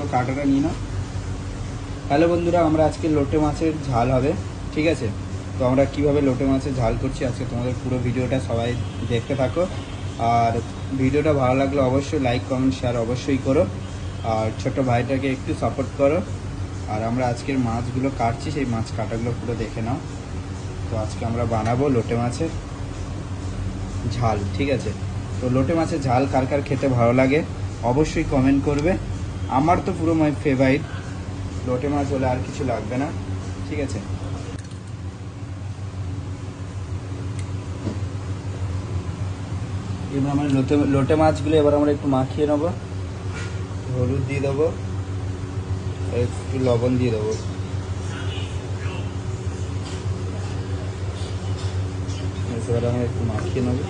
পুরো কাঁটাটা নিয়ে নাও। হ্যালো বন্ধুরা, আমরা আজকে লোটে মাছের ঝাল হবে, ঠিক আছে? তো আমরা কিভাবে লোটে মাছের ঝাল করছি আজকে তোমাদের পুরো ভিডিওটা সবাই দেখতে থাকো। আর ভিডিওটা ভালো লাগলে অবশ্যই লাইক কমেন্ট শেয়ার অবশ্যই করো, আর ছোট ভাইটাকে একটু সাপোর্ট করো। আর আমরা আজকের মাছগুলো কাটছি, সেই মাছ কাটাগুলো পুরো দেখে নাও। তো আজকে আমরা বানাবো লোটে মাছের ঝাল, ঠিক আছে? তো লোটে মাছের ঝাল কার কার খেতে ভালো লাগে অবশ্যই কমেন্ট করবে। আমার তো পুরো মাই ফেভারিট, লোটে মাছ হলে আর কিছু লাগবে না, ঠিক আছে? এবার আমরা লোটে মাছগুলো এবার আমরা একটু মাখিয়ে নেবো। হলুদ দিয়ে দেবো, একটু লবণ দিয়ে দেবো। এবার আমরা একটু মাখিয়ে নেবো।